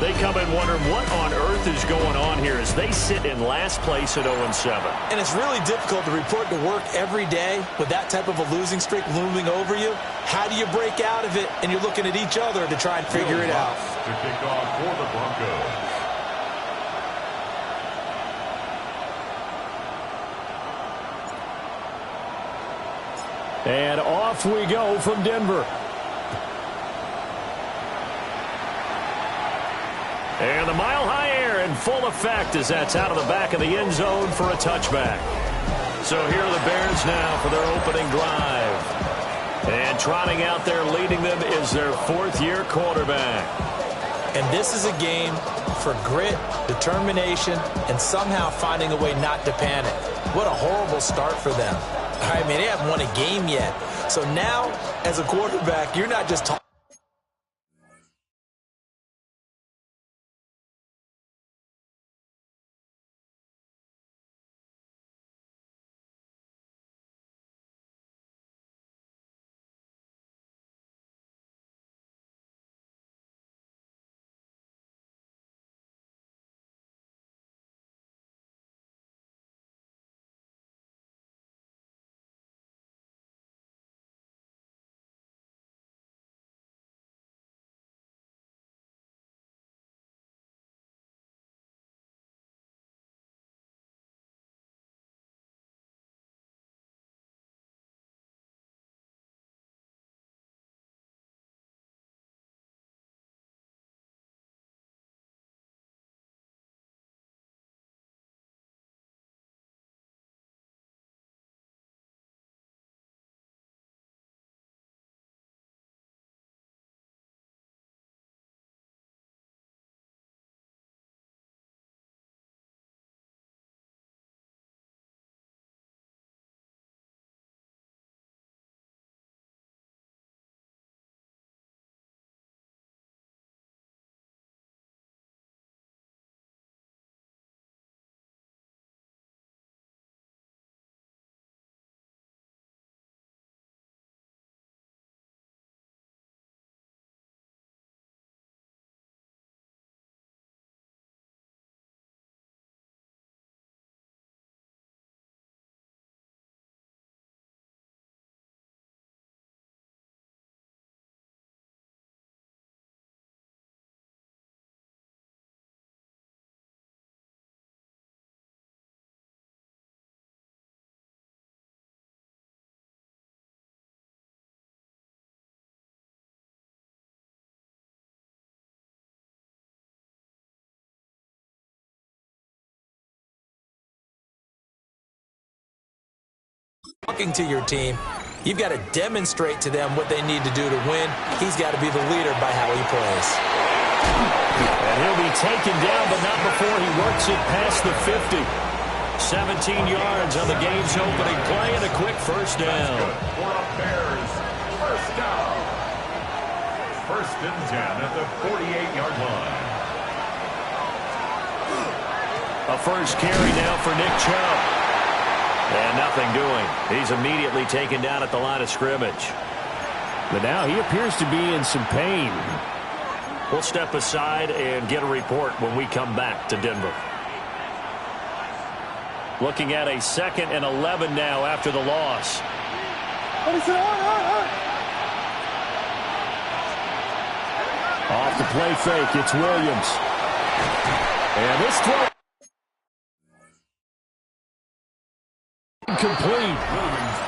They come in wondering what on earth is going on here as they sit in last place at 0-7. And it's really difficult to report to work every day with that type of a losing streak looming over you. How do you break out of it? And you're looking at each other to try and figure it out. To kick off for the Broncos. And off we go from Denver. And the mile-high air in full effect as that's out of the back of the end zone for a touchback. So here are the Bears now for their opening drive. And trotting out there leading them is their fourth-year quarterback. And this is a game for grit, determination, and somehow finding a way not to panic. What a horrible start for them. I mean, they haven't won a game yet. So now, as a quarterback, you're not just talking. Talking to your team, you've got to demonstrate to them what they need to do to win. He's got to be the leader by how he plays. And he'll be taken down, but not before he works it past the 50. 17 yards on the game's opening play and a quick first down. For a Bears first down. First and 10 at the 48-yard line. A first carry now for Nick Chubb. And nothing doing. He's immediately taken down at the line of scrimmage. But now he appears to be in some pain. We'll step aside and get a report when we come back to Denver. Looking at a 2nd and 11 now after the loss. Off the play fake, it's Williams. And this throw complete.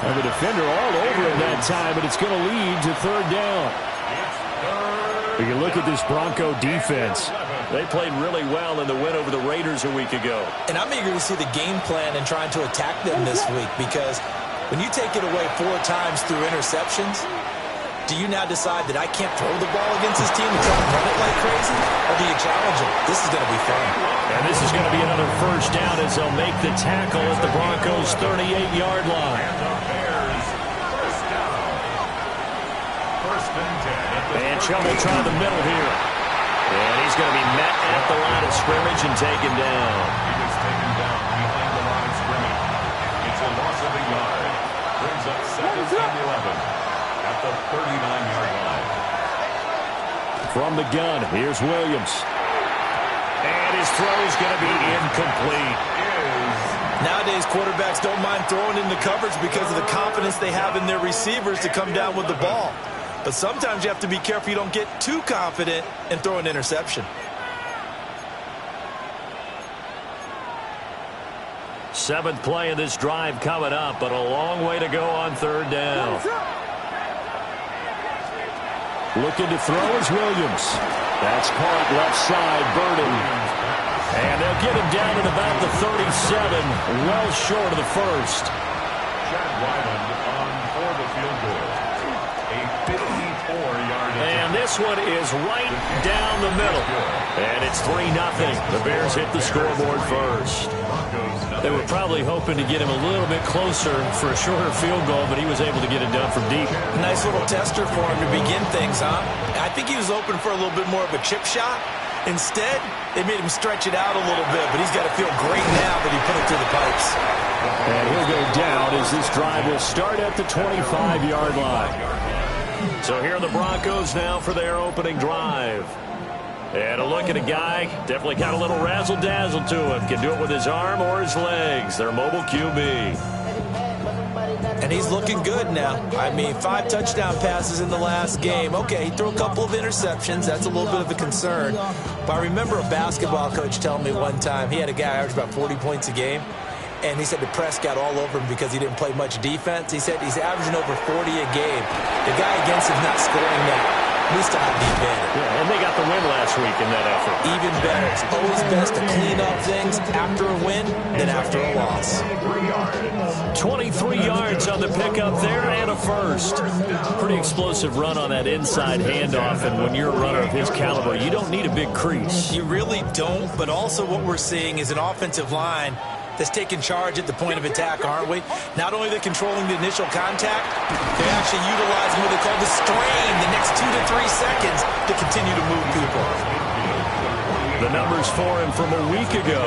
And the defender all over him that time, but it's going to lead to third down. You can look at this Bronco defense. They played really well in the win over the Raiders a week ago. And I'm eager to see the game plan and trying to attack them this week, because when you take it away 4 times through interceptions, do you now decide that I can't throw the ball against this team and try to run it like crazy? Or do you challenge them? This is going to be fun. And this is going to be another first down as they'll make the tackle at the Broncos' 38-yard line. And Chubb will try the middle here. And he's going to be met at the line of scrimmage and taken down. He was taken down behind the line of scrimmage. It's a loss of a yard. Brings up 2nd and 11 at the 39-yard line. From the gun, here's Williams. And his throw's going to be incomplete. Nowadays, quarterbacks don't mind throwing into coverage because of the confidence they have in their receivers to come down with the ball. But sometimes you have to be careful you don't get too confident and throw an interception. Seventh play of this drive coming up, but a long way to go on third down. Looking to throw is Williams. That's caught left side, Burden. And they'll get him down at about the 37, well short of the first. Chad Ryland on for the field goal. A 54-yard. And this one is right down the middle. And it's 3-0. The Bears hit the scoreboard first. They were probably hoping to get him a little bit closer for a shorter field goal, but he was able to get it done from deep. Nice little tester for him to begin things, huh? I think he was open for a little bit more of a chip shot. Instead, they made him stretch it out a little bit, but he's got to feel great now that he put it through the pipes. And he'll go down as this drive will start at the 25-yard line. So here are the Broncos now for their opening drive. And a look at a guy, definitely got a little razzle-dazzle to him. Can do it with his arm or his legs. Their mobile QB. And he's looking good now. I mean, 5 touchdown passes in the last game. Okay, he threw a couple of interceptions. That's a little bit of a concern. But I remember a basketball coach telling me one time, he had a guy average about 40 points a game. And he said the press got all over him because he didn't play much defense. He said he's averaging over 40 a game. The guy against him's not scoring that. Needs to have the advantage. Yeah, and they got the win last week in that effort. Even better. It's always best to clean up things after a win than after a loss. 23 yards on the pickup there and a first. Pretty explosive run on that inside handoff, and when you're a runner of his caliber, you don't need a big crease. You really don't, but also what we're seeing is an offensive line that's taking charge at the point of attack, aren't we? Not only are they controlling the initial contact, they're actually utilizing what they call the strain the next 2 to 3 seconds to continue to move people. The numbers for him from a week ago,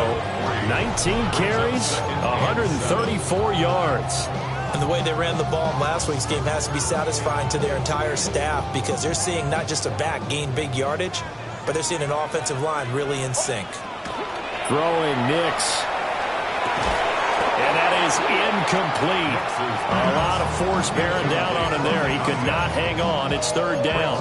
19 carries, 134 yards. And the way they ran the ball in last week's game has to be satisfying to their entire staff because they're seeing not just a back gain big yardage, but they're seeing an offensive line really in sync. Throwing Nix. And that is incomplete. A lot of force bearing down on him there. He could not hang on. It's third down.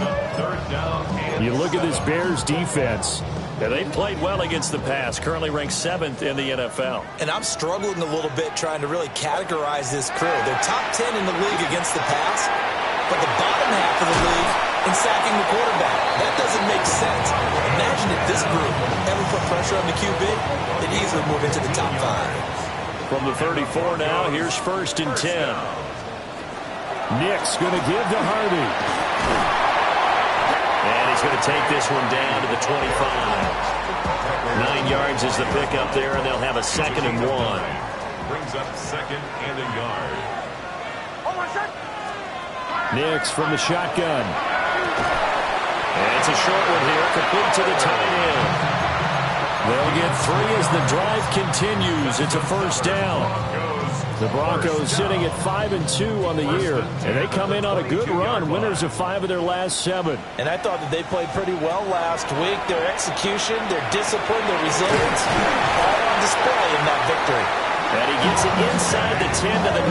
You look at this Bears defense. And they played well against the pass. Currently ranked 7th in the NFL. And I'm struggling a little bit trying to really categorize this crew. They're top 10 in the league against the pass, but the bottom half of the league in sacking the quarterback. That doesn't make sense. Imagine if this group ever put pressure on the QB, they'd easily move into the top 5. From the 34 now, here's 1st and 10. Nix going to give to Harvey. And he's going to take this one down to the 25. 9 yards is the pickup there, and they'll have a 2nd and 1. Brings up 2nd and a yard. Nix from the shotgun. And it's a short one here, complete to the tight end. They'll get 3 as the drive continues. It's a first down. The Broncos sitting at 5-2 on the year, and they come in on a good run, winners of 5 of their last 7. And I thought that they played pretty well last week. Their execution, their discipline, their resilience, all on display in that victory. And he gets it inside the 10 to the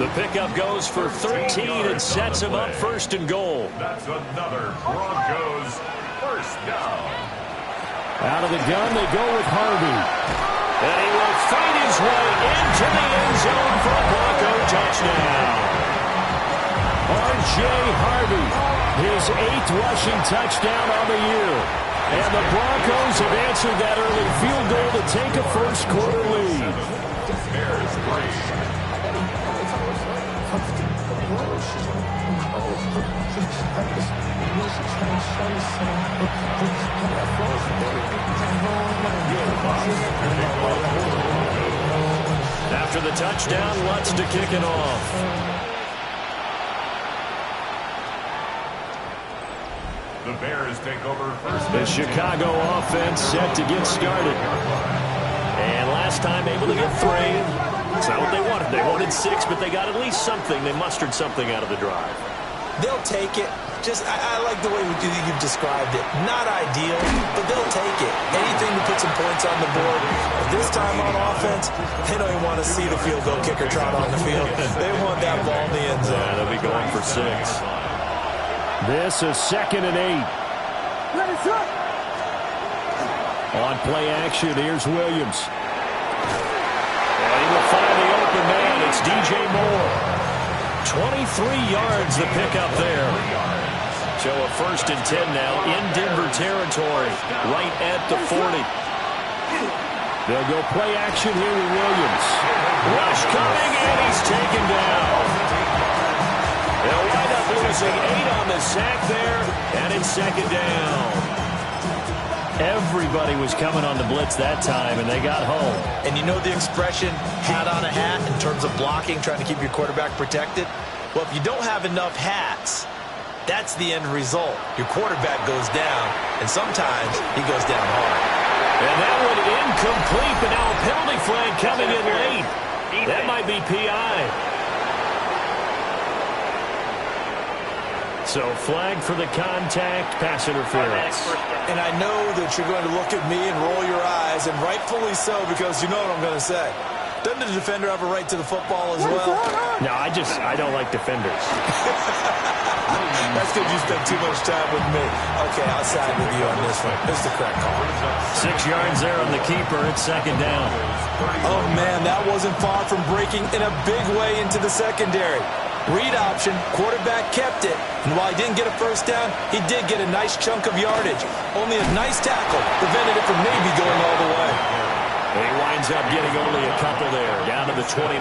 9. The pickup goes for 13 and sets him up 1st and goal. That's another Broncos first down. Out of the gun, they go with Harvey. And he will fight his way into the end zone for a Bronco touchdown. R.J. Harvey, his 8th rushing touchdown on the year. And the Broncos have answered that early field goal to take a first-quarter lead. Bears 3. After the touchdown, Lutz to kick it off. The Bears take over first. The Chicago offense set to get started. And last time able to get 3. That's not what they wanted. They wanted 6, but they got at least something. They mustered something out of the drive. They'll take it. I like the way you've described it. Not ideal, but they'll take it. Anything to put some points on the board. But this time on offense, they don't even want to see the field goal kicker trot on the field. They want that ball in the end zone. Yeah, they'll be going for 6. This is 2nd and 8. On play action, here's Williams. And he will find the open man. It's DJ Moore. 23 yards the pickup there. So a 1st and 10 now in Denver territory, right at the 40. They'll go play action here with Williams. Rush coming, and he's taken down. They'll wind up losing 8 on the sack there, and it's 2nd down. Everybody was coming on the blitz that time, and they got home. And you know the expression, hat on a hat, in terms of blocking, trying to keep your quarterback protected? Well, if you don't have enough hats, that's the end result. Your quarterback goes down, and sometimes he goes down hard. And that one incomplete, but now a penalty flag coming in late. That might be PI. So flag for the contact, pass interference. And I know that you're going to look at me and roll your eyes, and rightfully so, because you know what I'm going to say. Doesn't the defender have a right to the football as well? No, I don't like defenders. That's because you spend too much time with me. Okay, I'll side with you on this one. It's the correct call. 6 yards there on the keeper. It's 2nd down. Oh, man, that wasn't far from breaking in a big way into the secondary. Read option, quarterback kept it, and while he didn't get a 1st down, he did get a nice chunk of yardage. Only a nice tackle prevented it from maybe going all the way. He winds up getting only a couple there, down to the 29.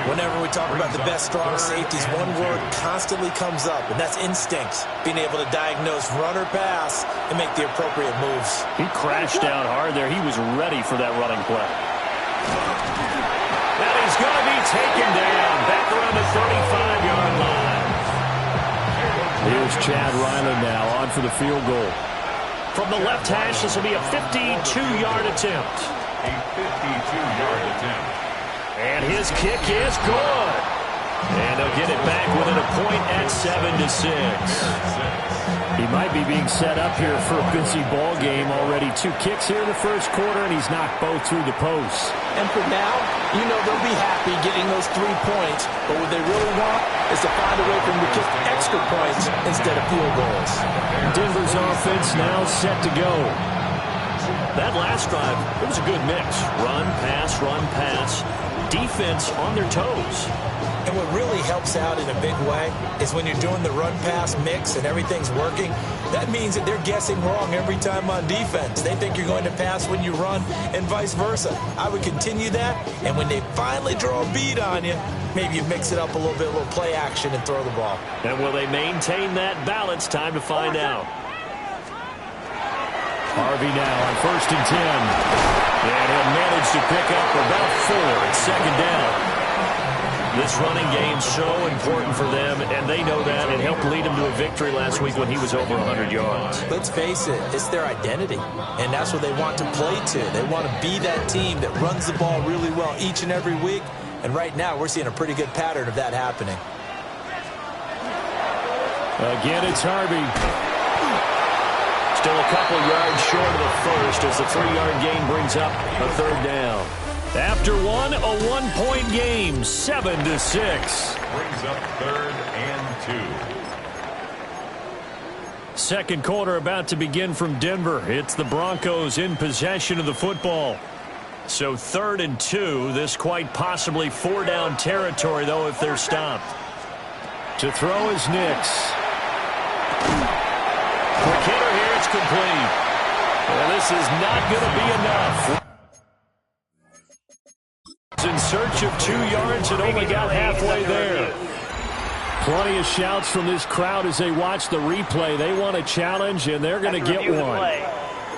Whenever we talk about the best strong safeties, one word constantly comes up, and that's instinct. Being able to diagnose run or pass and make the appropriate moves. He crashed out hard there. He was ready for that running play. And he's going to be taken down back around the 35-yard line. Here's Chad Ryland now on for the field goal. From the left hash, this will be a 52-yard attempt. A 52-yard attempt. And his kick is good. And they'll get it back within a point at 7-6. He might be being set up here for a busy ball game already. 2 kicks here in the 1st quarter, and he's knocked both through the posts. And for now, you know they'll be happy getting those 3 points, but what they really want is to find a way for them to kick extra points instead of field goals. Denver's offense now set to go. That last drive, it was a good mix. Run, pass. Defense on their toes. And what really helps out in a big way is when you're doing the run-pass mix and everything's working, that means that they're guessing wrong every time on defense. They think you're going to pass when you run and vice versa. I would continue that, and when they finally draw a bead on you, maybe you mix it up a little bit, a little play action, and throw the ball. And will they maintain that balance? Time to find out. Harvey now on 1st and 10. And he'll manage to pick up about 4. It's 2nd down. This running game's so important for them, and they know that. It helped lead them to a victory last week when he was over 100 yards. Let's face it, it's their identity, and that's what they want to play to. They want to be that team that runs the ball really well each and every week, and right now we're seeing a pretty good pattern of that happening. Again, it's Harvey. Still a couple yards short of the 1st as the 3-yard gain brings up a 3rd down. After one, a 1-point game, 7-6. Brings up 3rd and 2. 2nd quarter about to begin from Denver. It's the Broncos in possession of the football. So 3rd and 2. This quite possibly 4-down territory, though, if they're stopped. To throw is Nix. Quick hitter here. It's complete. Well, this is not going to be enough. In search of 2 yards and only got halfway there. Plenty of shouts from this crowd as they watch the replay. They want a challenge, and they're going to get one.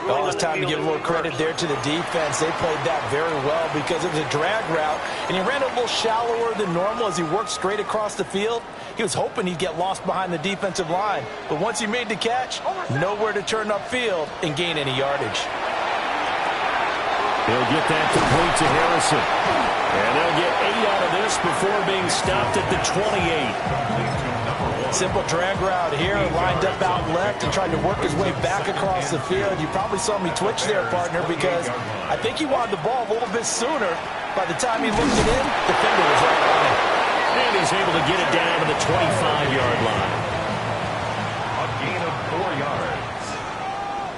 Well, it's time to give a little credit there to the defense. They played that very well because it was a drag route, and he ran a little shallower than normal as he worked straight across the field. He was hoping he'd get lost behind the defensive line, but once he made the catch, nowhere to turn upfield and gain any yardage. He'll get that complete to Harrison. And they'll get 8 out of this before being stopped at the 28. Simple drag route here, lined up out left and tried to work his way back across the field. You probably saw me twitch there, partner, because I think he wanted the ball a little bit sooner. By the time he looked it in, the defender was right on it. And he's able to get it down to the 25-yard line. A gain of 4 yards.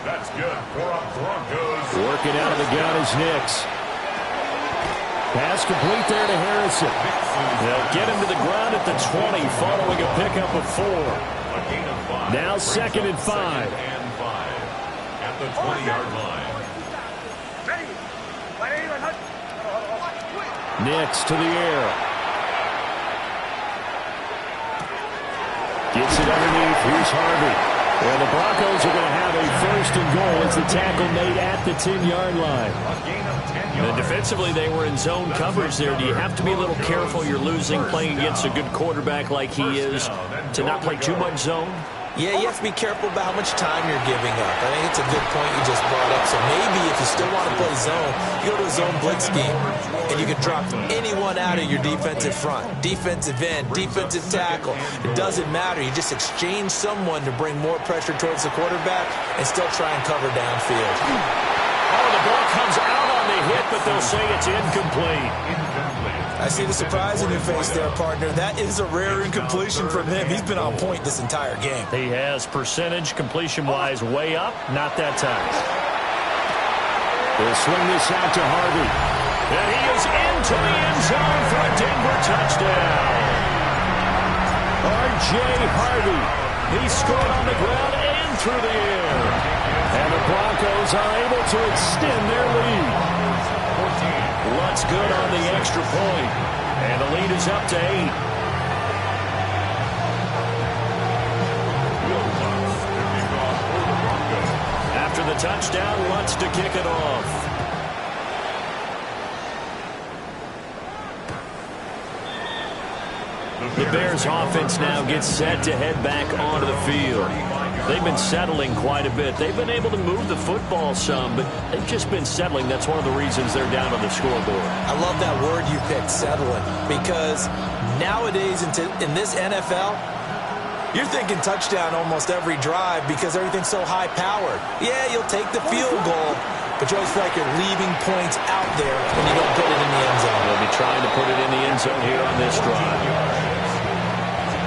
That's good for a Broncos. Working out of the gun is Nix. Pass complete there to Harrison. They'll get him to the ground at the 20, following a pickup of 4. A gain of 5. Now 2nd and 5. Second and 5 at the 20-yard line. Nix to the air. Gets it underneath. Here's Harvey. Well, the Broncos are going to have a 1st and goal as the tackle made at the 10-yard line. A gain of 10 yards. And defensively, they were in zone coverage there. Do you have to be a little careful? You're losing playing against a good quarterback like he is to not play too much zone? Yeah, you have to be careful about how much time you're giving up. I think it's a good point you just brought up. So maybe if you still want to play zone, you go to a zone blitz scheme, and you can drop anyone out of your defensive front. Defensive end, defensive tackle. It doesn't matter. You just exchange someone to bring more pressure towards the quarterback and still try and cover downfield. Oh, the ball comes out on the hit, but they'll say it's incomplete. I see the surprise in your face there, partner. That is a rare incompletion from him. He's been on point this entire game. He has percentage completion-wise way up, not that time. They'll swing this out to Harvey. And he is into the end zone for a Denver touchdown. R.J. Harvey. He scored on the ground and through the air. And the Broncos are able to extend their lead. Lutz good on the extra point. And the lead is up to 8. After the touchdown, Lutz to kick it off. The Bears offense now gets set to head back onto the field. They've been settling quite a bit. They've been able to move the football some, but they've just been settling. That's one of the reasons they're down on the scoreboard. I love that word you picked, settling, because nowadays in this NFL, you're thinking touchdown almost every drive because everything's so high-powered. Yeah, you'll take the field goal, but you always feel like you're leaving points out there when you don't put it in the end zone. They'll be trying to put it in the end zone here on this drive.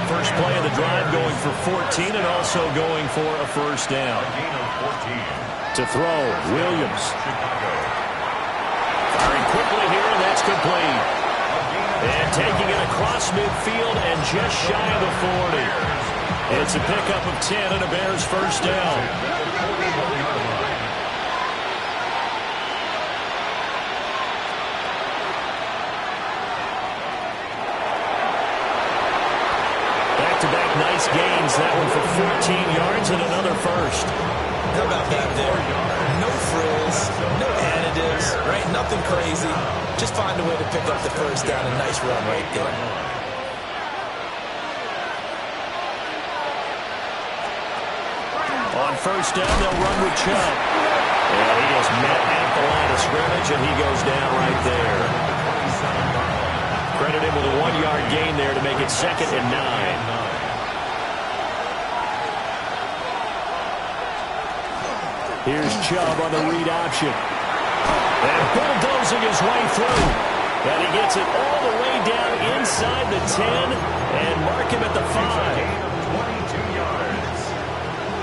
First play of the drive going for 14 and also going for a first down. To throw, Williams. Firing quickly here, and that's complete. And taking it across midfield and just shy of the 40. It's a pickup of 10 and a Bears first down. Back-to-back nice gains. That one for 14 yards and another first. How about that there? No frills, no additives, right? Nothing crazy. Just find a way to pick up the first down. A nice run right there. On first down, they'll run with Chubb. And he is met at the line of scrimmage, and he goes down right there. Credit him with a 1-yard gain there to make it 2nd and 9. Here's Chubb on the read option. And bulldozing his way through. And he gets it all the way down inside the 10 and mark him at the 5. 22 yards.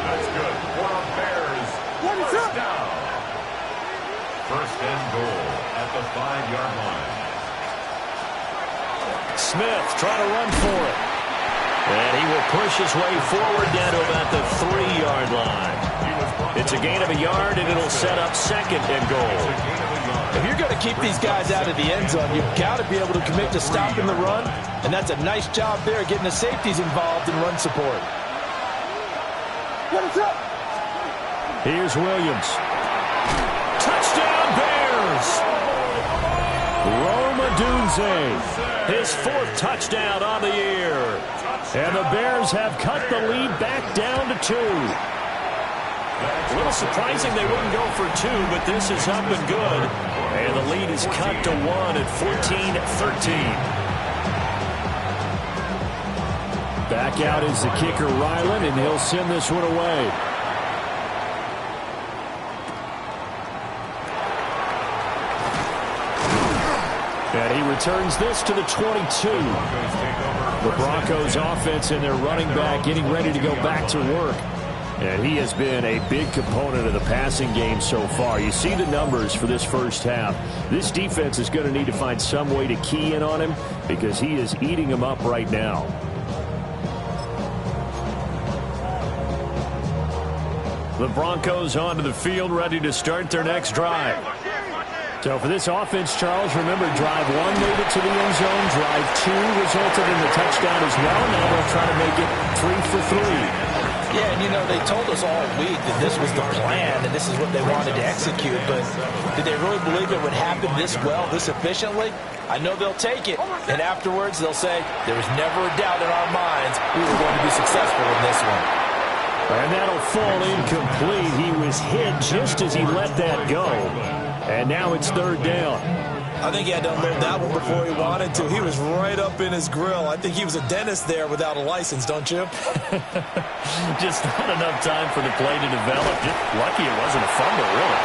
That's good for the Bears. First down. First and goal at the 5-yard line. Smith trying to run for it. And he will push his way forward down to about the 3-yard line. It's a gain of a yard, and it'll set up 2nd and goal. If you're going to keep these guys out of the end zone, you've got to be able to commit to stopping the run, and that's a nice job there getting the safeties involved in run support. Here's Williams. Touchdown, Bears! Rome Odunze, his 4th touchdown on the year. And the Bears have cut the lead back down to 2. A little surprising they wouldn't go for 2, but this is up and good. And the lead is cut to 1 at 14-13. Back out is the kicker, Ryland, and he'll send this one away. And he returns this to the 22. The Broncos offense and their running back getting ready to go back to work. And he has been a big component of the passing game so far. You see the numbers for this first half. This defense is going to need to find some way to key in on him because he is eating them up right now. The Broncos onto the field, ready to start their next drive. So for this offense, Charles, remember, drive 1 made it to the end zone. Drive 2 resulted in the touchdown as well. Now they'll try to make it 3 for 3. Yeah, and you know, they told us all week that this was the plan and this is what they wanted to execute, but did they really believe it would happen this well, this efficiently? I know they'll take it, and afterwards they'll say, there was never a doubt in our minds we were going to be successful in this one. And that'll fall incomplete. He was hit just as he let that go. And now it's 3rd down. I think he had to unload that one before he wanted to. He was right up in his grill. I think he was a dentist there without a license, don't you? Just not enough time for the play to develop. Just lucky it wasn't a fumble, really.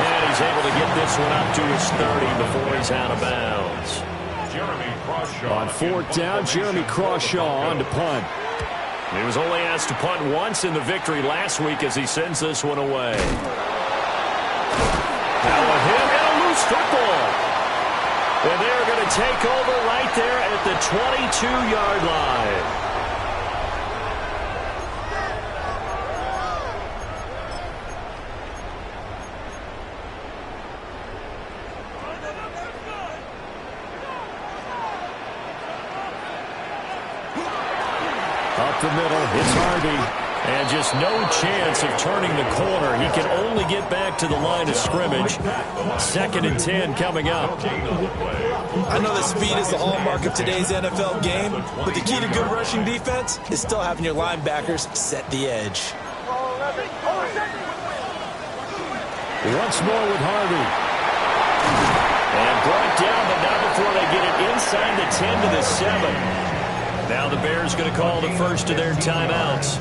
And he's able to get this one up to his 30 before he's out of bounds. On 4th down, Jeremy Crawshaw on to punt. He was only asked to punt once in the victory last week as he sends this one away. Now a hit and a loose football. And they're going to take over right there at the 22-yard line. Up the middle, it's Harvey. And just no chance of turning the corner. He can only get back to the line of scrimmage. 2nd and 10 coming up. I know that speed is the hallmark of today's NFL game, but the key to good rushing defense is still having your linebackers set the edge. Once more with Harvey. And brought down, but not before they get it inside the 10 to the 7. Now the Bears going to call the first of their timeouts.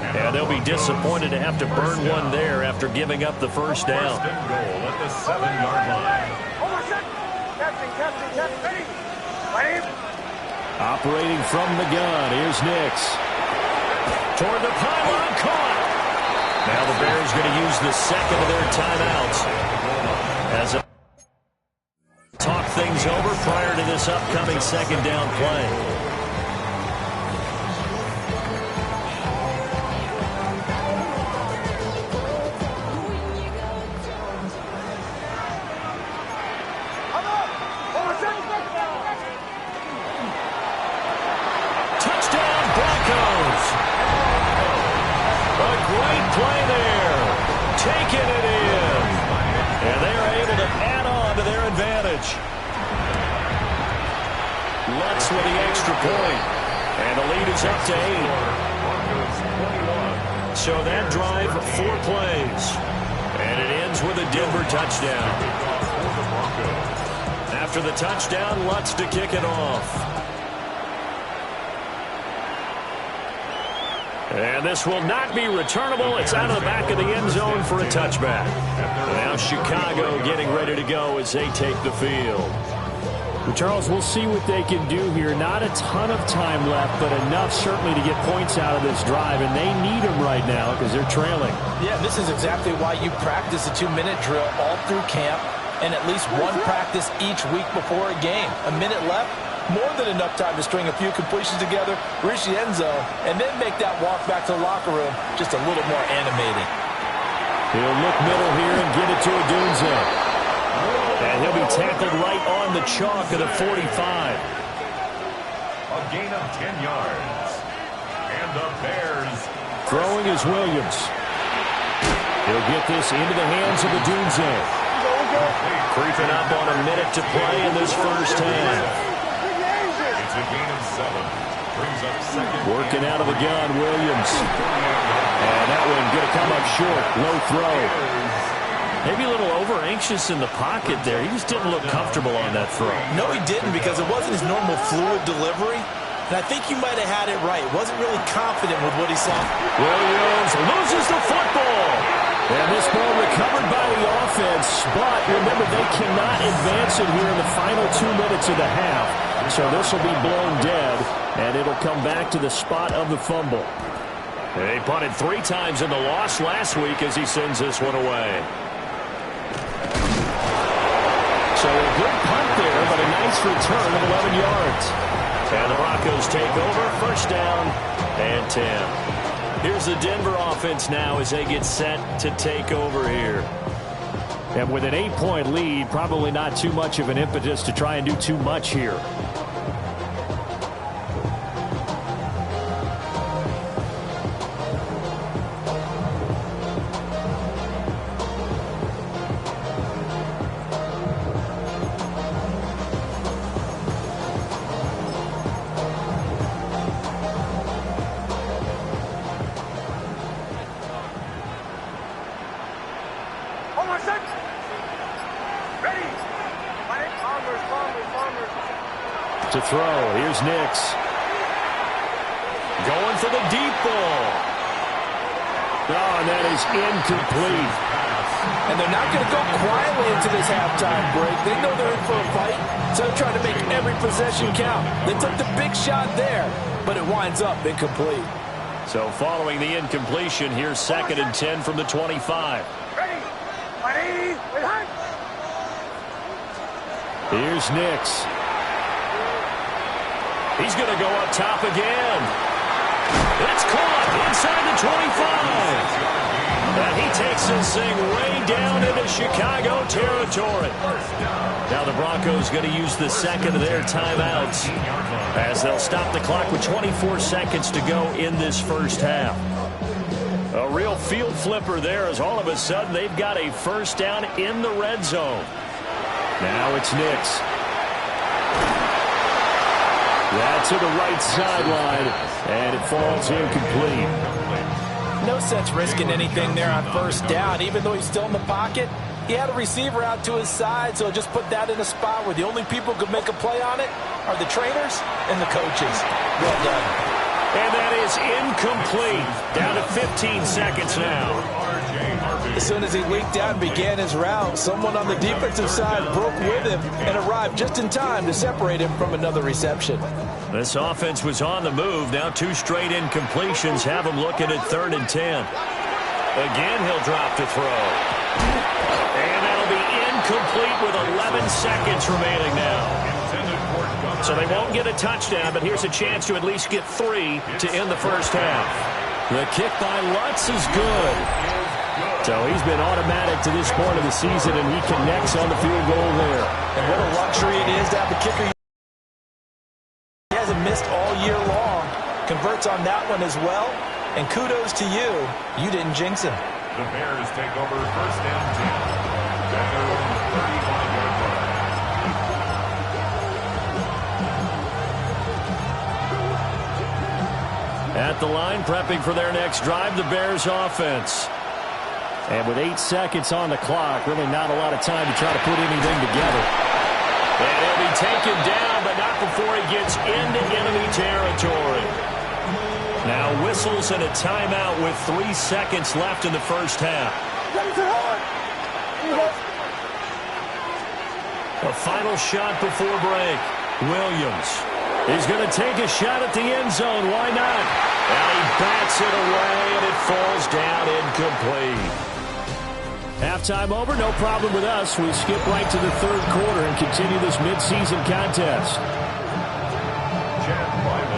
And they'll be disappointed to have to burn one there after giving up the first down. First and goal at the 7-yard line. Operating from the gun, here's Nix. Toward the pylon, caught. Now the Bears going to use the second of their timeouts as a talk things over prior to this upcoming 2nd down play. Lutz with the extra point. And the lead is up to 8. So that drive, 4 plays. And it ends with a Denver touchdown. After the touchdown, Lutz to kick it off. And this will not be returnable. It's out of the back of the end zone for a touchback. Now Chicago getting ready to go as they take the field. Well, Charles, we'll see what they can do here. Not a ton of time left, but enough certainly to get points out of this drive, and they need them right now because they're trailing. Yeah, this is exactly why you practice a 2-minute drill all through camp and at least one practice each week before a game. A minute left, more than enough time to string a few completions together, reach the end zone, and then make that walk back to the locker room just a little more animated. He'll look middle here and get it to Odunze. And he'll be tackled right on the chalk of the 45. A gain of 10 yards. And the Bears. Throwing is Williams. He'll get this into the hands of Odunze. Creeping up on a minute to play in this first half. It's a gain of 7. Brings up 2nd. Working out of the gun, Williams. And that one going to come up short. Low throw. Maybe a little over-anxious in the pocket there. He just didn't look comfortable on that throw. No, he didn't, because it wasn't his normal fluid delivery. And I think you might have had it right. Wasn't really confident with what he saw. Williams loses the football. And this ball recovered by the offense. But remember, they cannot advance it here in the final 2 minutes of the half. So this will be blown dead, and it'll come back to the spot of the fumble. They punted 3 times in the loss last week as he sends this one away. So a good punt there, but a nice return of 11 yards. And the Broncos take over, first down and 10. Here's the Denver offense now as they get set to take over here. And with an 8-point lead, probably not too much of an impetus to try and do too much here. To throw, here's Nix. Going for the deep ball. Oh, and that is incomplete. And they're not going to go quietly into this halftime break. They know they're in for a fight, so they're trying to make every possession count. They took the big shot there, but it winds up incomplete. So following the incompletion, here's 2nd and 10 from the 25. Here's Nix. He's going to go up top again. It's caught inside the 25. And he takes this thing way down into Chicago territory. Now the Broncos going to use the second of their timeouts as they'll stop the clock with 24 seconds to go in this first half. A real field flipper there as all of a sudden they've got a first down in the red zone. Now it's Nix. That's to the right sideline, and it falls incomplete. No sense risking anything there on first down. Even though he's still in the pocket, he had a receiver out to his side, so just put that in a spot where the only people who could make a play on it are the trainers and the coaches. Well done. And that is incomplete. Down to 15 seconds now. As soon as he leaked out and began his route, someone on the defensive side broke with him and arrived just in time to separate him from another reception. This offense was on the move. Now 2 straight incompletions have him looking at 3rd and 10. Again, he'll drop to throw. And that'll be incomplete with 11 seconds remaining now. So they won't get a touchdown, but here's a chance to at least get 3 to end the first half. The kick by Lutz is good. So he's been automatic to this point of the season, and he connects on the field goal there. And what a luxury it is to have a kicker. He hasn't missed all year long. Converts on that one as well. And kudos to you. You didn't jinx him. The Bears take over first down 10. At their own 35-yard line. At the line, prepping for their next drive, the Bears offense. And with 8 seconds on the clock, really not a lot of time to try to put anything together. And he'll be taken down, but not before he gets into enemy territory. Now whistles and a timeout with 3 seconds left in the first half. A final shot before break. Williams. He's going to take a shot at the end zone. Why not? And he bats it away, and it falls down incomplete. Halftime over, no problem with us. We skip right to the 3rd quarter and continue this midseason contest.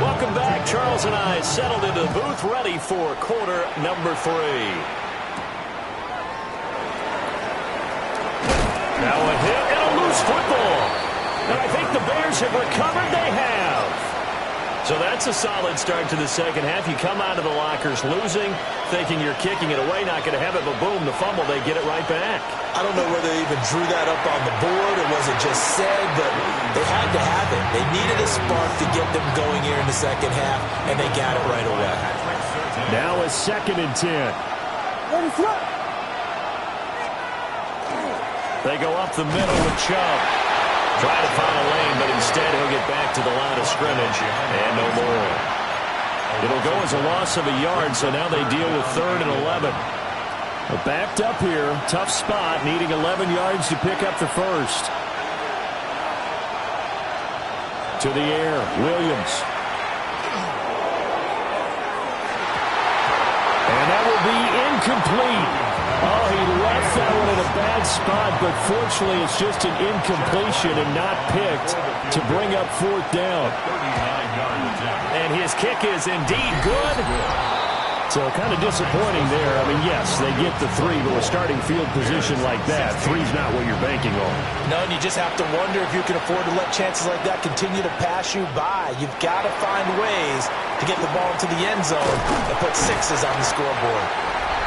Welcome back. Charles and I settled into the booth, ready for quarter number 3. Now a hit and a loose football. And I think the Bears have recovered. They have. So that's a solid start to the second half. You come out of the lockers losing, thinking you're kicking it away, not going to have it, but boom, the fumble, they get it right back. I don't know whether they even drew that up on the board or was it just said, but they had to have it. They needed a spark to get them going here in the second half, and they got it right away. Now a 2nd and 10. They go up the middle with Chubb. Trying to find a lane, but instead he'll get back to the line of scrimmage and no more. It'll go as a loss of a yard, so now they deal with 3rd and 11. Well, backed up here, tough spot, needing 11 yards to pick up the first. To the air, Williams. And that will be incomplete. Oh, he left that one in a bad spot, but fortunately it's just an incompletion and not picked to bring up 4th down. And his kick is indeed good. So kind of disappointing there. I mean, yes, they get the 3, but with starting field position like that, 3's not what you're banking on. No, and you just have to wonder if you can afford to let chances like that continue to pass you by. You've got to find ways to get the ball into the end zone and put 6s on the scoreboard.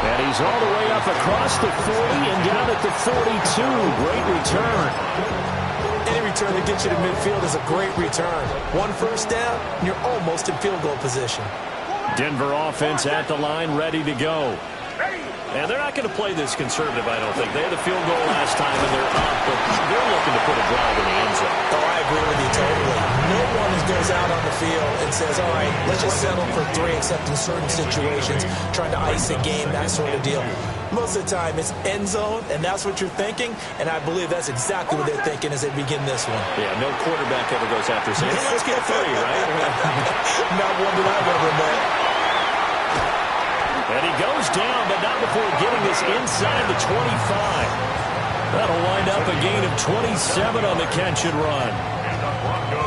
And he's all the way up across the 40 and down at the 42. Great return. Any return that gets you to midfield is a great return. 1 first down, and you're almost in field goal position. Denver offense at the line, ready to go. And they're not going to play this conservative, I don't think. They had the field goal last time, and they're up, but they're looking to put a drive in the end zone. Oh, I agree with you totally. No one goes out on the field and says, all right, let's just settle for 3, except in certain situations, trying to ice a game, that sort of deal. Most of the time, it's end zone, and that's what you're thinking, and I believe that's exactly what they're thinking as they begin this one. Yeah, no quarterback ever goes after saying, hey, let's get 3, right? Not one that I've ever met. And he goes down, but not before getting this inside the 25. That'll wind up a gain of 27 on the catch and run.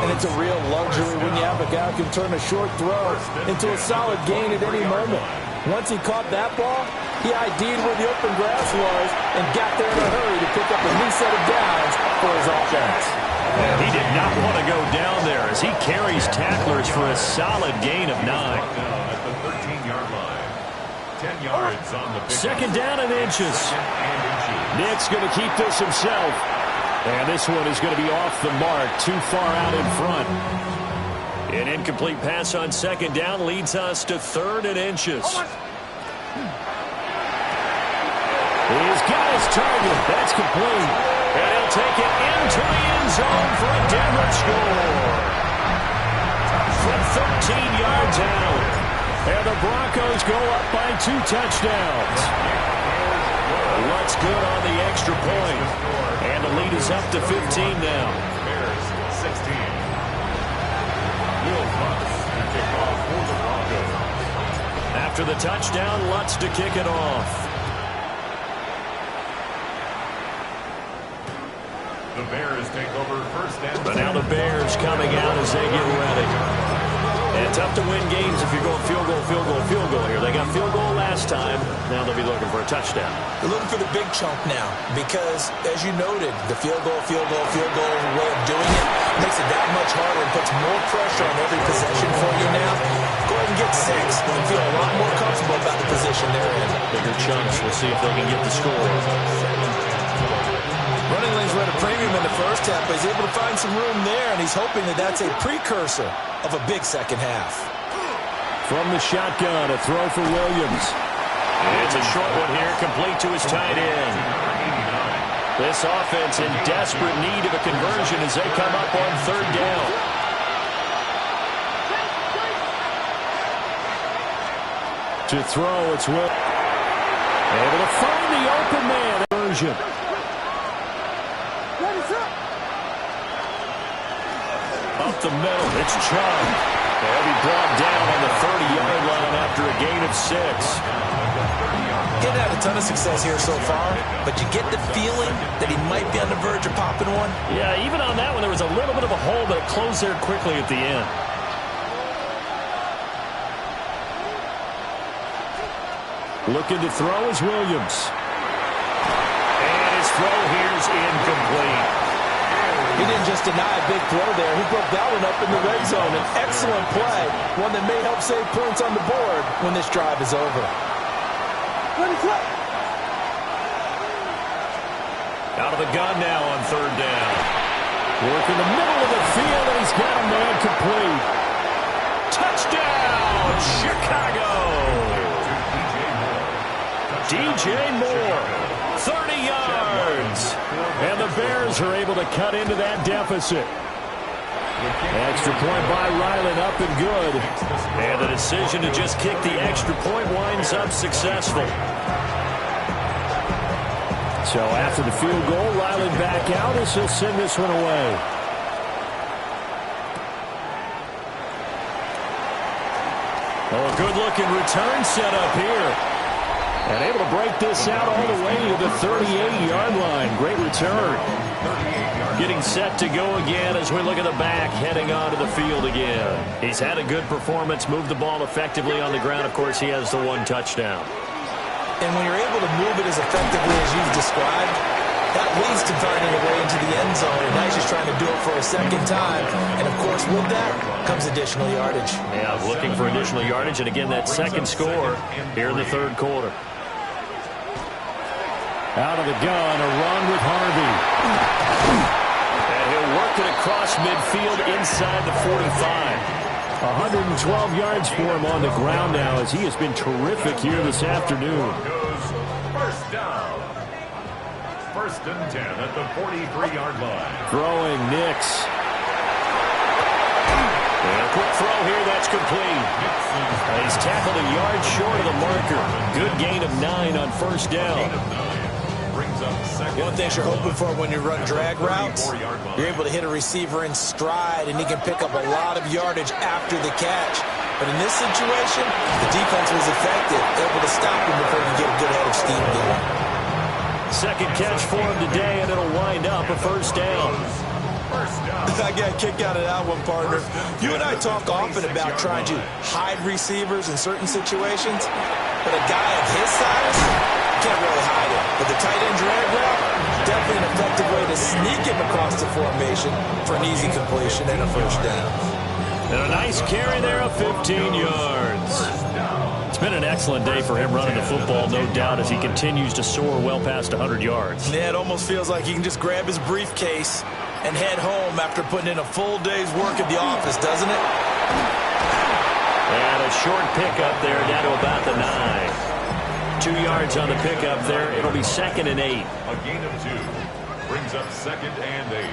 And it's a real luxury when you have a guy who can turn a short throw into a solid gain at any moment. Once he caught that ball, he ID'd where the open grass was and got there in a hurry to pick up a new set of downs for his offense. And he did not want to go down there as he carries tacklers for a solid gain of 9. At the 13-yard line. 10 yards on the pick. 2nd down and inches. Nick's going to keep this himself. And this one is going to be off the mark, too far out in front. An incomplete pass on 2nd down leads us to 3rd and inches. He's got his target. That's complete. And he'll take it into the end zone for a Denver score. From 13 yards out. And the Broncos go up by 2 touchdowns. What's good on the extra point? And the lead is up to 15 now. Bears 16. Will Lutz to kick off for the Broncos. After the touchdown, Lutz to kick it off. The Bears take over 1st and 10. But now the Bears coming out as they get ready. And tough to win games if you're going field goal, field goal, field goal here. They got field goal last time. Now they'll be looking for a touchdown. They're looking for the big chunk now because, as you noted, the field goal way of doing it makes it that much harder and puts more pressure on every possession for you now. Go ahead and get 6 and feel a lot more comfortable about the position they're in. Bigger chunks. We'll see if they can get the score. Running lanes were at a premium in the first half, but he's able to find some room there, and he's hoping that that's a precursor of a big second half. From the shotgun, a throw for Williams. It's a short one here, complete to his tight end. This offense in desperate need of a conversion as they come up on 3rd down. To throw, it's Will. Able to find the open man. Conversion. Up the middle, it's Chubb. They'll be brought down on the 30-yard line after a gain of 6. He hasn't had a ton of success here so far, but you get the feeling that he might be on the verge of popping one. Yeah, even on that one, there was a little bit of a hole, but it closed there quickly at the end. Looking to throw is Williams. And his throw here is incomplete. He didn't just deny a big throw there. He broke that one up in the red zone. An excellent play, one that may help save points on the board when this drive is over. Out of the gun now on 3rd down. Work in the middle of the field, and he's got a man complete. Touchdown, Chicago! DJ Moore, 30 yards. And the Bears are able to cut into that deficit. Extra point by Ryland, up and good. And the decision to just kick the extra point winds up successful. So after the field goal, Ryland back out as he'll send this one away. Oh, a good-looking return set up here. And able to break this out all the way to the 38-yard line. Great return. Getting set to go again as we look at the back, heading onto the field again. He's had a good performance, moved the ball effectively on the ground. Of course, he has the one touchdown. And when you're able to move it as effectively as you've described, that leads to finding a way into the end zone. And now he's just trying to do it for a second time. And, of course, with that comes additional yardage. Yeah, looking for additional yardage. And, again, that second score here in the third quarter. Out of the gun, a run with Harvey. And he'll work it across midfield inside the 45. 112 yards for him on the ground now as he has been terrific here this afternoon. First down. First and 10 at the 43-yard line. Throwing Nix. And a quick throw here, that's complete. And he's tackled a yard short of the marker. Good gain of 9 on first down. One thing you're hoping for when you run drag routes, you're able to hit a receiver in stride, and he can pick up a lot of yardage after the catch. But in this situation, the defense was effective, able to stop him before he get a good head of steam going. Second catch for him today, and it'll wind up a first down. I got a kick out of that one, partner. You and I talk often about trying to hide receivers in certain situations, but a guy of his size can't really hide it. But the tight end drag route, definitely an effective way to sneak him across the formation for an easy completion and a first down. And a nice carry there of 15 yards. It's been an excellent day for him running the football, no doubt, as he continues to soar well past 100 yards. Yeah, it almost feels like he can just grab his briefcase and head home after putting in a full day's work at the office, doesn't it? And a short pickup there down to about the 9. 2 yards on the pickup there. It'll be 2nd and 8. A gain of 2 brings up 2nd and 8.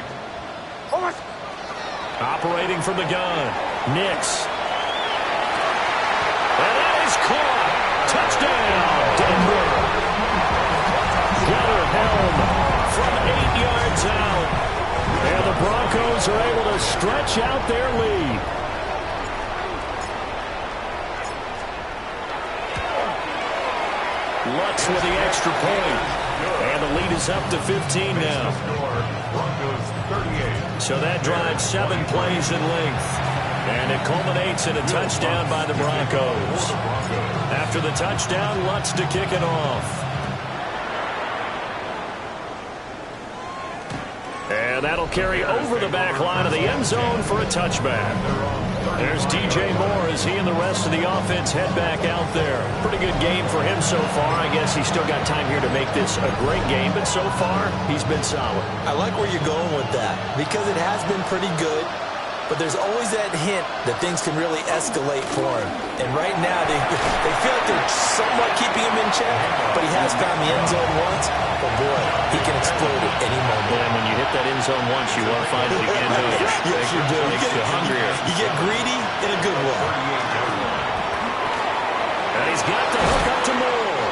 Operating from the gun, Nix. And that is caught. Touchdown, Denver. Gunnar Helm from 8 yards out. And the Broncos are able to stretch out their lead. Lutz with the extra point. And the lead is up to 15 now. So that drives 7 plays in length. And it culminates in a touchdown by the Broncos. After the touchdown, Lutz to kick it off. And that'll carry over the back line of the end zone for a touchback. There's DJ Moore as he and the rest of the offense head back out there. Pretty good game for him so far. I guess he's still got time here to make this a great game, but so far, he's been solid. I like where you're going with that because it has been pretty good, but there's always that hint that things can really escalate for him. And right now, they feel like they're somewhat keeping him in check, but he has found the end zone once. But boy, he can explode at any moment. And when you hit that end zone once, you want to find it again, don't you? Yes, you do. Makes you hungrier. You get greedy in a good way. And he's got the hook up to Moore.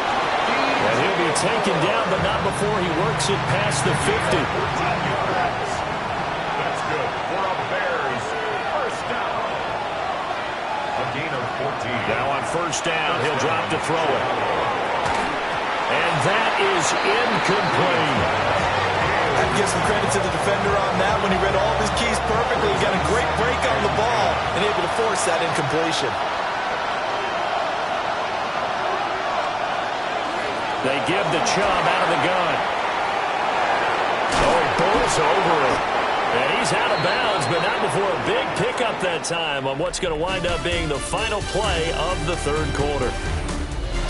And he'll be taken down, but not before he works it past the 50. That's good for a Bears first down. A gain of 14. Now on first down, he'll drop to throw it. And that is incomplete. I'd give some credit to the defender on that when he read all of his keys perfectly. He got a great break on the ball and able to force that incompletion. They give the Chubb out of the gun. Oh, he bowls over it. And he's out of bounds, but not before a big pickup that time on what's going to wind up being the final play of the third quarter.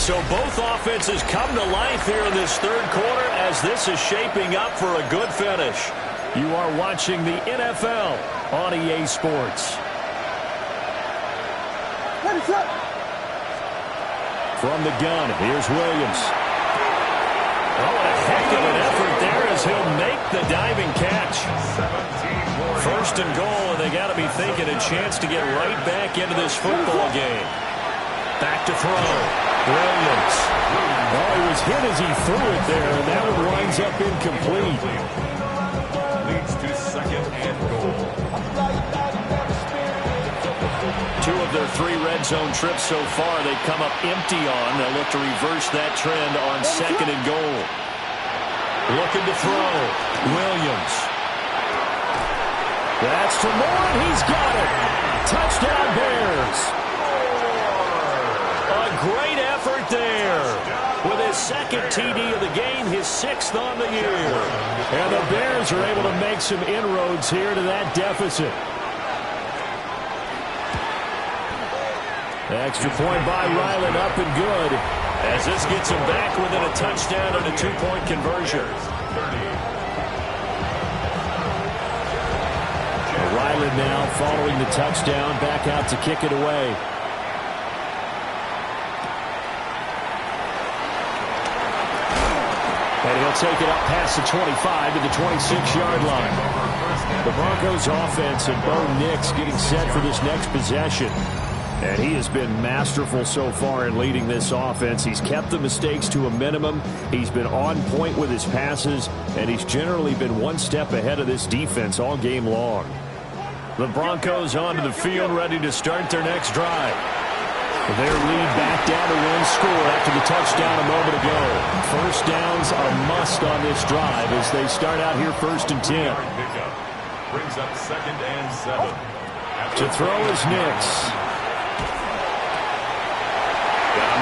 So both offenses come to life here in this third quarter as this is shaping up for a good finish. You are watching the NFL on EA Sports. From the gun, here's Williams. Oh, what a heck of an effort there as he'll make make the diving catch. 1st and goal, and they got to be thinking a chance to get right back into this football game. Back to throw. Williams. Oh, he was hit as he threw it there, and that one winds up incomplete. Leads to 2nd and goal. 2 of their 3 red zone trips so far, they come up empty on. They'll look to reverse that trend on 2nd and goal. Looking to throw. Williams. That's to Moore, and he's got it. Touchdown, Bears. A great effort there. With his 2nd TD of the game, his 6th on the year. And the Bears are able to make some inroads here to that deficit. Extra point by Ryland, up and good. As this gets him back within a touchdown and a 2-point conversion. Ryland now following the touchdown, back out to kick it away. And he'll take it up past the 25 to the 26-yard line. The Broncos offense and Bo Nix getting set for this next possession. And he has been masterful so far in leading this offense. He's kept the mistakes to a minimum. He's been on point with his passes, and he's generally been one step ahead of this defense all game long. The Broncos onto the field, ready to start their next drive. Their lead back down to 1 score after the touchdown a moment ago. First downs a must on this drive as they start out here 1st and 10. Brings up 2nd and 7. To throw is Nix.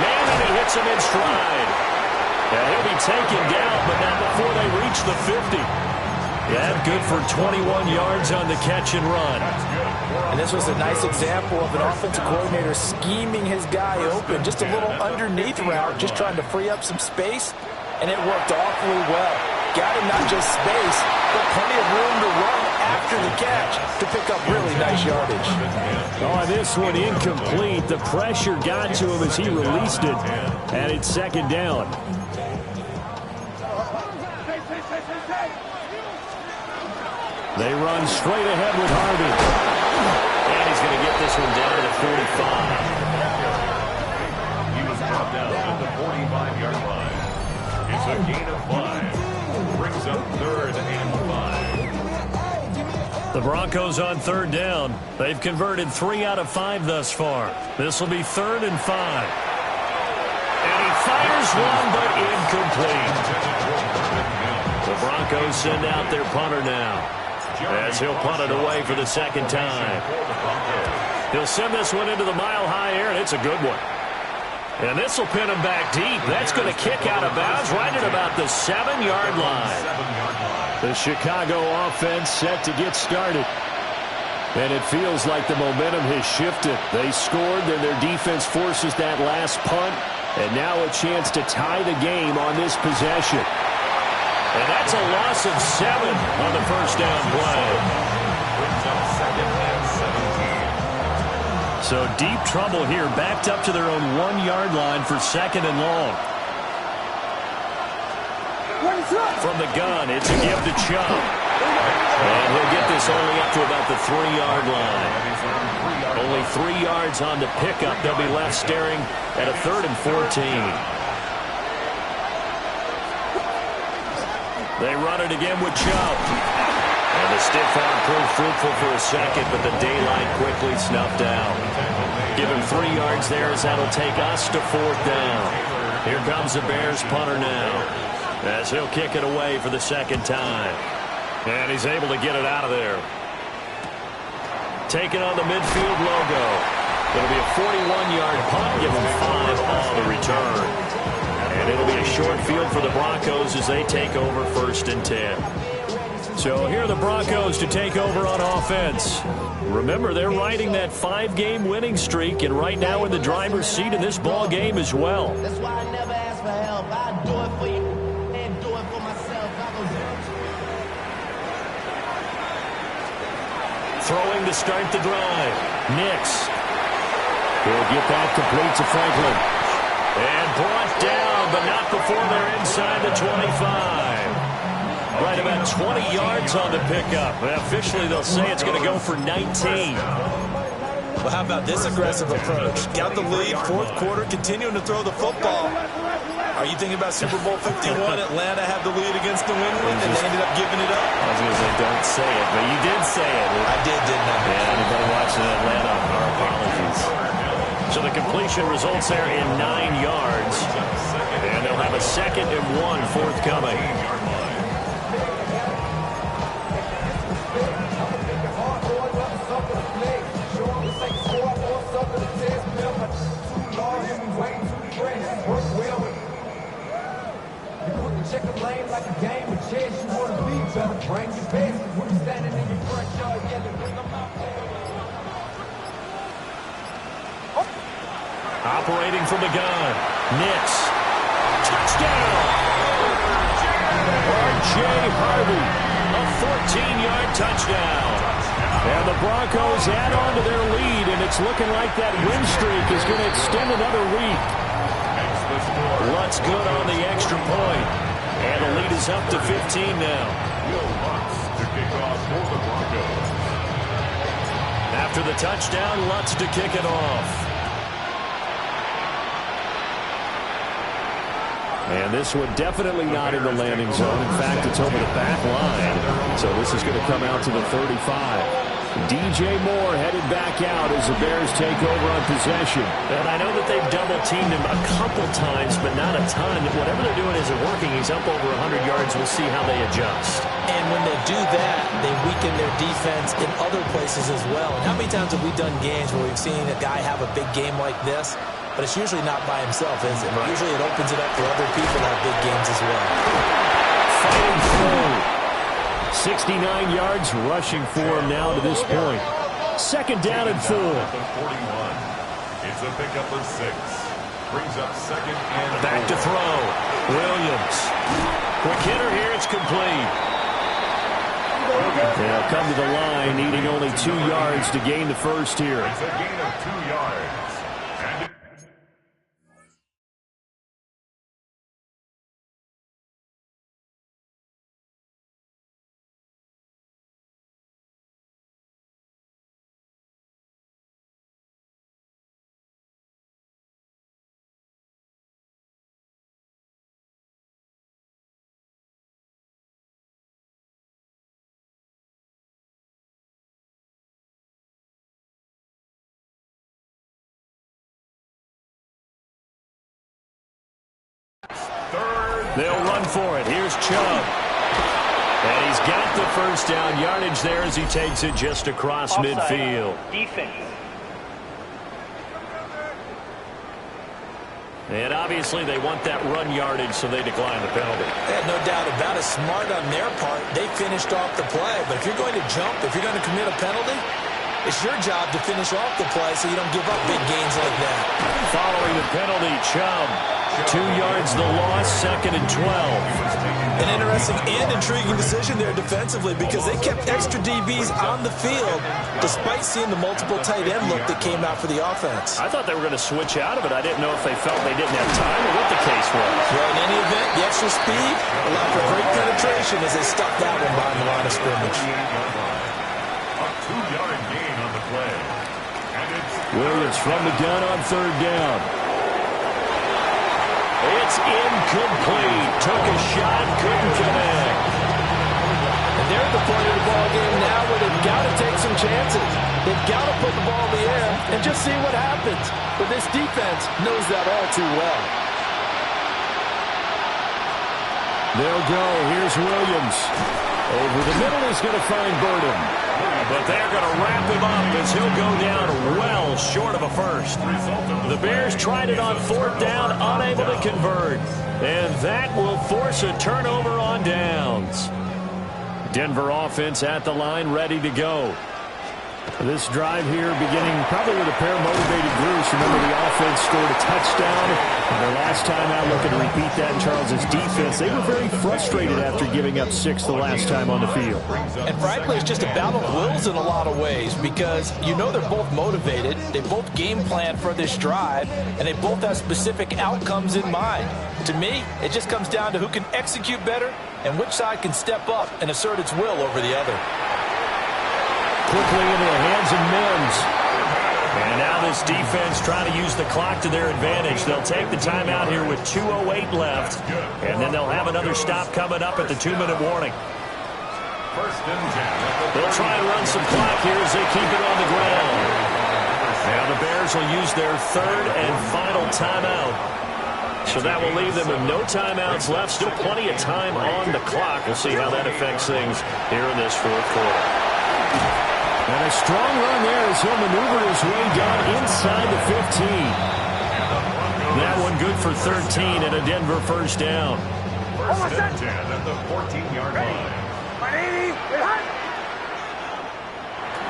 Man, and he hits him in stride. Yeah, he'll be taken down, but not before they reach the 50. Yeah, good for 21 yards on the catch and run. And this was a nice example of an offensive coordinator scheming his guy open. Just a little underneath route, just trying to free up some space, and it worked awfully well. Got him not just space, but plenty of room to run after the catch to pick up really nice yardage. Oh, this one incomplete. The pressure got to him as he released it, and it's 2nd down. They run straight ahead with Harvey. And he's going to get this one down to the 45. He was brought down at the 45-yard line. It's a gain of 5. Brings up 3rd and 5. The Broncos on 3rd down. They've converted 3 out of 5 thus far. This will be 3rd and 5. And he fires one, but incomplete. The Broncos send out their punter now, as he'll punt it away for the 2nd time. He'll send this one into the mile-high air, and it's a good one. And this will pin him back deep. That's going to kick out of bounds right at about the 7-yard line. The Chicago offense set to get started. And it feels like the momentum has shifted. They scored, then their defense forces that last punt. And now a chance to tie the game on this possession. And that's a loss of 7 on the 1st down play. Brings up 2nd and 17. So deep trouble here, backed up to their own 1-yard line for 2nd and long. From the gun, it's a give to Chubb. And he'll get this only up to about the 3-yard line. Only 3 yards on the pickup. They'll be left staring at a 3rd and 14. They run it again with Chubb. And the stiff arm proved fruitful for a second, but the daylight quickly snuffed out. Give him 3 yards there as that'll take us to 4th down. Here comes the Bears punter now, as he'll kick it away for the 2nd time. And he's able to get it out of there. Taking on the midfield logo. It'll be a 41-yard punt, give him 5 on the return. And it'll be a short field for the Broncos as they take over 1st and 10. So here are the Broncos to take over on offense. Remember, they're riding that 5-game winning streak, and right now in the driver's seat in this ball game as well. That's why I never ask for help. I do it for you and do it for myself. Throwing to start the drive. Nix. He'll get that complete to Franklin. And brought down, but not before they're inside the 25. A Right about 20 yards on the pickup. Officially, they'll say it's going to go for 19. Well, how about this aggressive approach? Got the lead, fourth quarter, continuing to throw the football. Are you thinking about Super Bowl 51? Atlanta had the lead against New England, and they ended up giving it up? I was going to say, don't say it, but you did say it. I did, didn't I? Yeah, anybody watching Atlanta, our apologies. So the completion results there in 9 yards, and they'll have a 2nd and 1 forthcoming. Check a lane like a game of chess. You want to be better, bring your best. When you're standing in your front yard, yelling, bring them out there. Operating from the gun, Nix. Touchdown! R.J. Harvey, a 14-yard touchdown. And the Broncos add on to their lead, and it's looking like that win streak is going to extend another week. Lutz good on the extra point. And the lead is up to 15 now. Lutz to kick off for the Broncos. After the touchdown, Lutz to kick it off. And this one definitely not in the landing zone. In fact, it's over the back line. So this is going to come out to the 35. DJ Moore headed back out as the Bears take over on possession. And I know that they've double-teamed him a couple times, but not a ton. Whatever they're doing isn't working. He's up over 100 yards. We'll see how they adjust. And when they do that, they weaken their defense in other places as well. And how many times have we done games where we've seen a guy have a big game like this? But it's usually not by himself, is it? Right. Usually it opens it up for other people to have big games as well. Fighting through. 69 yards rushing for him now to this point. 2nd down and 4. It's a pickup of 6. Brings up 2nd and back 4. To throw. Williams. Quick hitter here. It's complete. They'll come to the line, needing only 2 yards to gain the first here. It's a gain of 2 yards. They'll run for it. Here's Chubb. And he's got the first down yardage there as he takes it just across midfield. Defense. And obviously they want that run yardage, so they decline the penalty. No doubt about it. Smart on their part. They finished off the play. But if you're going to jump, if you're going to commit a penalty, it's your job to finish off the play so you don't give up big gains like that. Following the penalty, Chubb. 2 yards the loss, 2nd and 12. An interesting and intriguing decision there defensively because they kept extra DBs on the field despite seeing the multiple tight end look that came out for the offense. I thought they were going to switch out of it. I didn't know if they felt they didn't have time or what the case was. Well, in any event, the extra speed allowed for great penetration as they stuffed that one behind the line of scrimmage. A 2-yard gain on the play. And it's Williams from the gun on 3rd down. It's incomplete. Took a shot, couldn't connect. And they're at the point of the ball game now where they've got to take some chances. They've got to put the ball in the air and just see what happens. But this defense knows that all too well. They'll go. Here's Williams. Over the middle, he's going to find Burden. But they're going to wrap him up as he'll go down well short of a first. The Bears tried it on 4th down, unable to convert. And that will force a turnover on downs. Denver offense at the line, ready to go. This drive here beginning probably with a pair of motivated groups. Remember, the offense scored a touchdown. And their last time out, looking to repeat that in Charles' defense. They were very frustrated after giving up 6 the last time on the field. And frankly, it's just a battle of wills in a lot of ways because you know they're both motivated. They both game plan for this drive, and they both have specific outcomes in mind. To me, it just comes down to who can execute better and which side can step up and assert its will over the other. Quickly into the hands of Mims. And now this defense trying to use the clock to their advantage. They'll take the timeout here with 2:08 left. And then they'll have another stop coming up at the 2-minute warning. They'll try and run some clock here as they keep it on the ground. Now the Bears will use their third and final timeout. So that will leave them with no timeouts left. Still plenty of time on the clock. We'll see how that affects things here in this fourth quarter. And a strong run there as he'll maneuver his way down inside the 15. That one good for 13 and a Denver first down. First and 10 at the 14-yard line.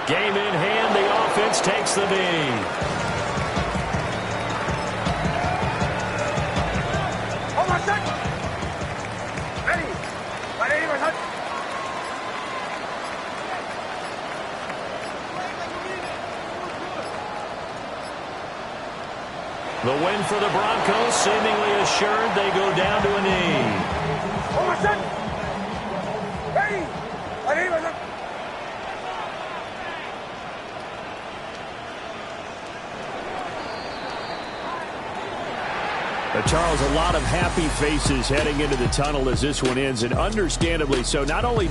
Game in hand, the offense takes the knee. The win for the Broncos, seemingly assured. They go down to a knee. Charles, a lot of happy faces heading into the tunnel as this one ends, and understandably so. Not only